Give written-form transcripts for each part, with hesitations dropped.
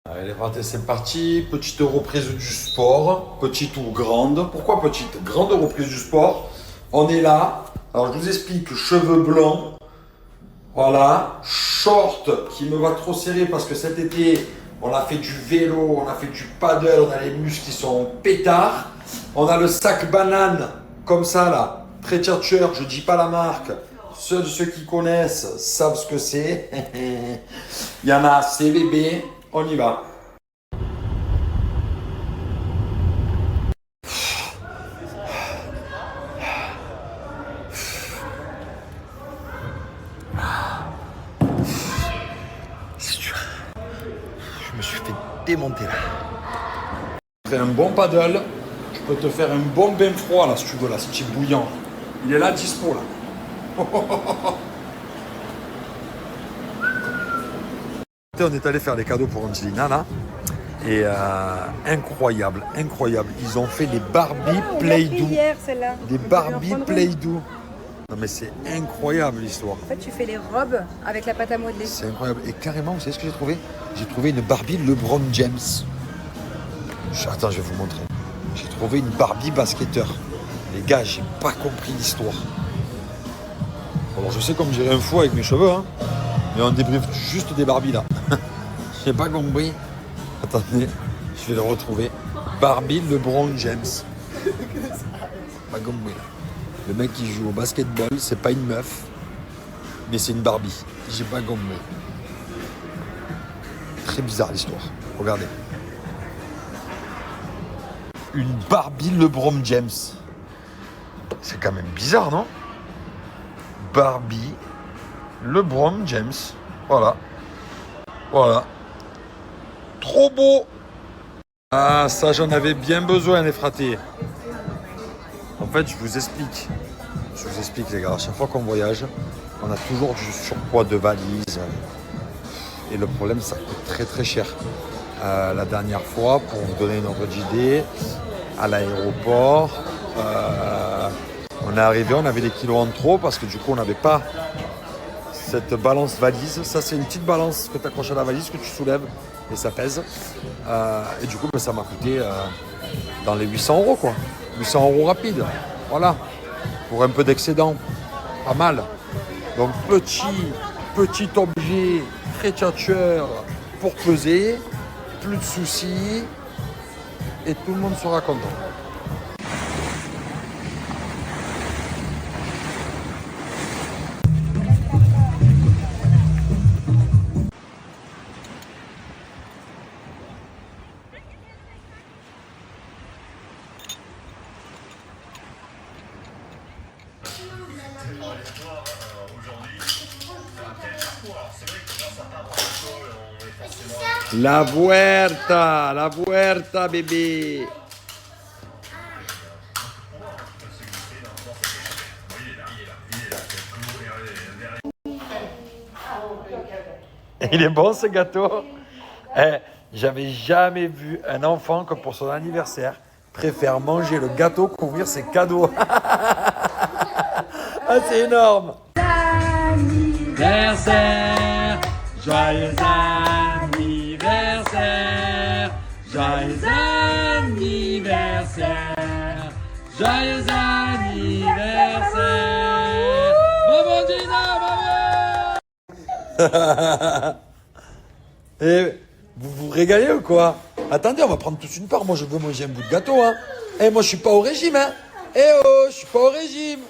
Allez, raté, c'est parti. Petite reprise du sport. Petite ou grande. Pourquoi petite? Grande reprise du sport. On est là. Alors, je vous explique. Cheveux blancs. Voilà. Short qui me va trop serré parce que cet été, on a fait du vélo, on a fait du paddle, on a les muscles qui sont pétards. On a le sac banane comme ça là. Très tchatcheur, je dis pas la marque. Seuls ceux qui connaissent savent ce que c'est. Il y en a, c'est bébé. On y va. Je me suis fait démonter là. Je fais un bon paddle. Je peux te faire un bon bain froid là si tu veux, là, si tu es bouillant. Il est là, dispo là. On est allé faire les cadeaux pour Angelina là. Et incroyable, incroyable. Ils ont fait des Barbie Play-Doh. Des Barbie Play-Doh. Non mais c'est incroyable l'histoire. En fait, tu fais les robes avec la pâte à modeler. C'est incroyable. Et carrément, vous savez ce que j'ai trouvé? J'ai trouvé une Barbie LeBron James. Attends, je vais vous montrer. J'ai trouvé une Barbie basketteur. Les gars, j'ai pas compris l'histoire. Alors je sais comme j'ai un fou avec mes cheveux, hein, mais on débriefe juste des Barbies là. J'ai pas compris. Attendez, je vais le retrouver. Barbie LeBron James. Pas compris là. Le mec qui joue au basketball, c'est pas une meuf, mais c'est une Barbie. J'ai pas compris. Très bizarre l'histoire. Regardez. Une Barbie LeBron James. C'est quand même bizarre, non? Barbie LeBron James. Voilà. Voilà. Trop beau. Ah, ça, j'en avais bien besoin, les fratés. En fait, je vous explique. Je vous explique, les gars. À chaque fois qu'on voyage, on a toujours du surpoids de valise. Et le problème, ça coûte très très cher. La dernière fois, pour vous donner une ordre d'idée, à l'aéroport, on est arrivé, on avait des kilos en trop parce que du coup, on n'avait pas cette balance valise. Ça, c'est une petite balance que tu accroches à la valise, que tu soulèves et ça pèse. Et du coup, ça m'a coûté dans les 800 euros, quoi. 800 euros rapide. Voilà. Pour un peu d'excédent. Pas mal. Donc, petit objet très tchatcheur pour peser. Plus de soucis. Et tout le monde sera content. La vuelta, bébé. Il est bon ce gâteau. J'avais jamais vu un enfant que pour son anniversaire préfère manger le gâteau qu'ouvrir ses cadeaux. Ah, c'est énorme. Anniversaire, joyeux anniversaire, joyeux anniversaire, joyeux anniversaire. Bravo Gina, bravo. Et vous vous régalez ou quoi? Attendez, on va prendre tous une part. Moi, je veux manger un bout de gâteau, hein. Eh, moi, je suis pas au régime, hein. Eh oh, je suis pas au régime.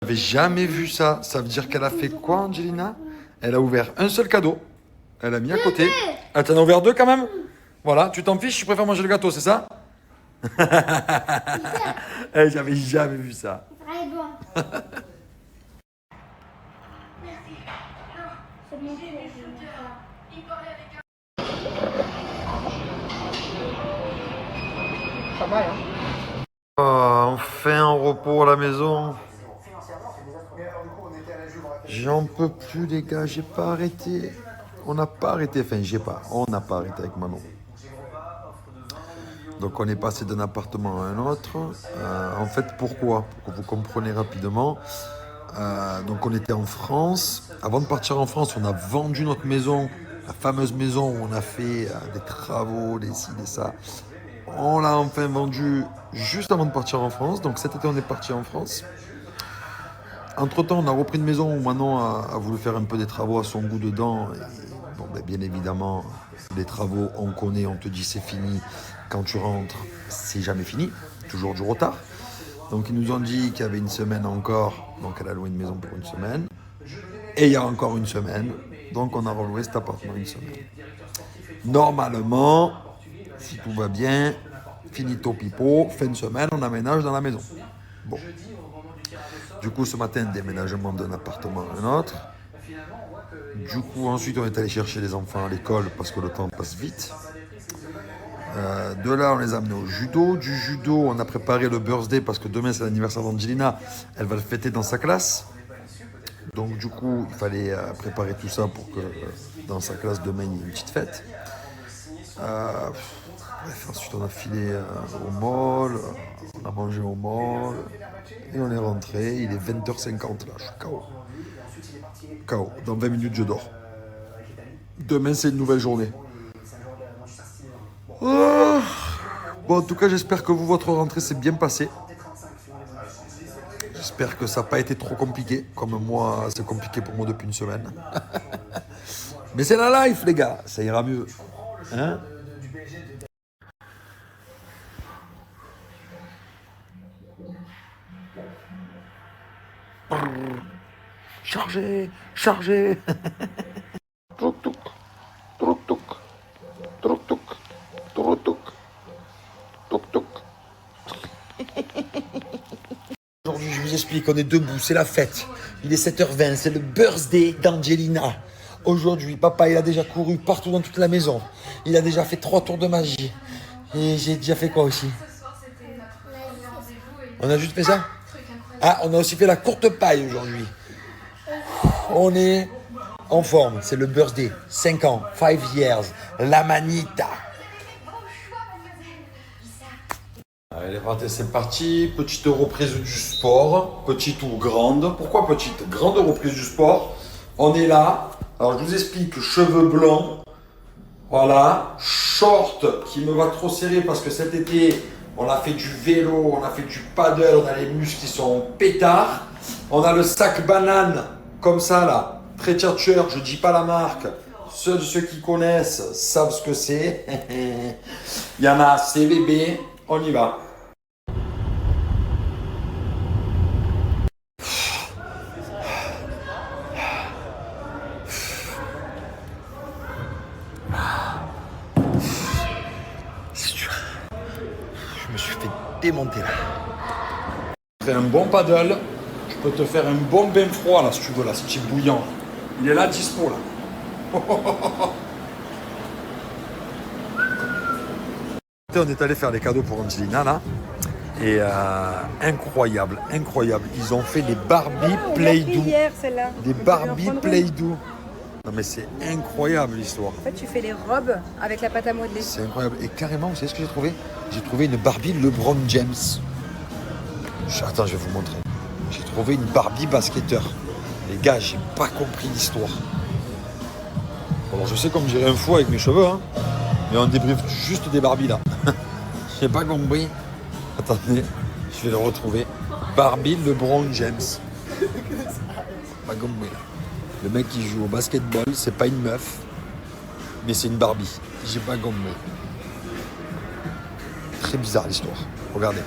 J'avais jamais vu ça. Ça veut dire qu'elle a fait quoi, Angelina? Elle a ouvert un seul cadeau. Elle a mis à côté. Elle t'en a ouvert deux quand même? Voilà, tu t'en fiches, tu préfères manger le gâteau, c'est ça? Eh, j'avais jamais vu ça. Très bon. Pas mal, hein? Oh, enfin un repos à la maison. J'en peux plus les gars, j'ai pas arrêté. On n'a pas arrêté, on n'a pas arrêté avec Manon. Donc on est passé d'un appartement à un autre. En fait, pourquoi? Pour que vous compreniez rapidement. Donc on était en France. Avant de partir en France, on a vendu notre maison, la fameuse maison où on a fait des travaux, des ci, des ça. On l'a enfin vendue juste avant de partir en France. Donc cet été, on est parti en France. Entre-temps, on a repris une maison où Manon a voulu faire un peu des travaux à son goût dedans. Et, bon, ben, bien évidemment, les travaux, on connaît, on te dit c'est fini. Quand tu rentres, c'est jamais fini. Toujours du retard. Donc ils nous ont dit qu'il y avait une semaine encore. Donc elle a loué une maison pour une semaine. Et il y a encore une semaine. Donc on a reloué cet appartement une semaine. Normalement, si tout va bien, finito pipo, fin de semaine, on aménage dans la maison. Bon. Du coup, ce matin, déménagement d'un appartement à un autre. Du coup, ensuite, on est allé chercher les enfants à l'école parce que le temps passe vite. De là, on les a amenés au judo. Du judo, on a préparé le birthday parce que demain, c'est l'anniversaire d'Angelina. Elle va le fêter dans sa classe. Donc, du coup, il fallait préparer tout ça pour que dans sa classe, demain, il y ait une petite fête. Bref, ensuite, on a filé au mall. On a mangé au mall. Et on est rentré. Il est 20h50 là. Je suis KO. KO. Dans 20 minutes, je dors. Demain, c'est une nouvelle journée. Oh. Bon, en tout cas, j'espère que vous, votre rentrée s'est bien passée. J'espère que ça n'a pas été trop compliqué. Comme moi, c'est compliqué pour moi depuis une semaine. Mais c'est la life, les gars. Ça ira mieux. Hein? Chargez, chargez. Trouk touk, trouk touk, trouk touk, trouk touk, touk touk. Aujourd'hui, je vous explique, on est debout, c'est la fête. Il est 7h20, c'est le birthday d'Angelina. Aujourd'hui, papa, il a déjà couru partout dans toute la maison. Il a déjà fait 3 tours de magie. Et j'ai déjà fait quoi aussi? On a juste fait ça? Ah, on a aussi fait la courte paille aujourd'hui. On est en forme, c'est le birthday, 5 ans, 5 years, la manita. Allez, c'est parti, petite reprise du sport, petite ou grande. Pourquoi petite? Grande reprise du sport. On est là, alors je vous explique, cheveux blonds, voilà, short qui me va trop serré parce que cet été, on a fait du vélo, on a fait du paddle, on a les muscles qui sont pétards. On a le sac banane, comme ça là, très tchatcheur, je dis pas la marque. Seuls ceux qui connaissent savent ce que c'est. Il y en a, c'est bébé, on y va. Je me suis fait démonter là. Tu fais un bon paddle, je peux te faire un bon bain froid là si tu veux, là, si tu es bouillant. Il est là, dispo là. On est allé faire des cadeaux pour Angelina là. Et incroyable, incroyable. Ils ont fait des Barbie Play-Doh. Des Barbie Play-Doh. Non mais c'est incroyable l'histoire. En fait, tu fais les robes avec la pâte à modeler. C'est incroyable. Et carrément, vous savez ce que j'ai trouvé? J'ai trouvé une Barbie LeBron James. Attends, je vais vous montrer. J'ai trouvé une Barbie basketteur. Les gars, j'ai pas compris l'histoire. Alors je sais comme j'irai un fou avec mes cheveux, hein, mais on débriefe juste des Barbies là. J'ai pas compris. Attendez, je vais le retrouver. Barbie LeBron James. Pas compris. Le mec qui joue au basketball, c'est pas une meuf, mais c'est une Barbie. J'ai pas compris. Très bizarre l'histoire. Regardez.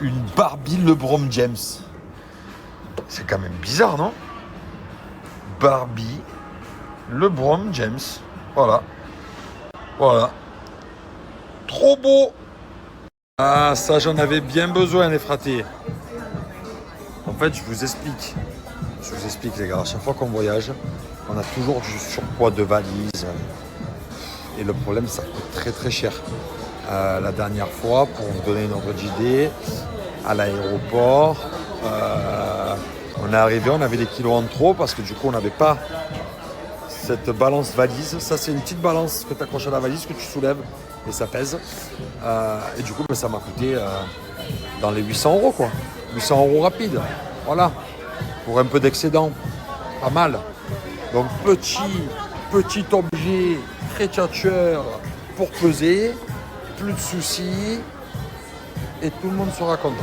Une Barbie LeBron James. C'est quand même bizarre, non? Barbie LeBron James. Voilà. Voilà. Trop beau. Ah, ça, j'en avais bien besoin, les fratés. En fait, je vous explique. Je vous explique, les gars. À chaque fois qu'on voyage, on a toujours du surpoids de valise. Et le problème, ça coûte très très cher. La dernière fois, pour vous donner une ordre d'idée, à l'aéroport, on est arrivé, on avait des kilos en trop parce que du coup, on n'avait pas cette balance valise. Ça, c'est une petite balance que tu accroches à la valise, que tu soulèves et ça pèse. Et du coup, ça m'a coûté dans les 800 €, quoi. 800 euros rapide. Voilà. Pour un peu d'excédent. Pas mal. Donc petit objet très tchatcheur pour peser. Plus de soucis. Et tout le monde sera content.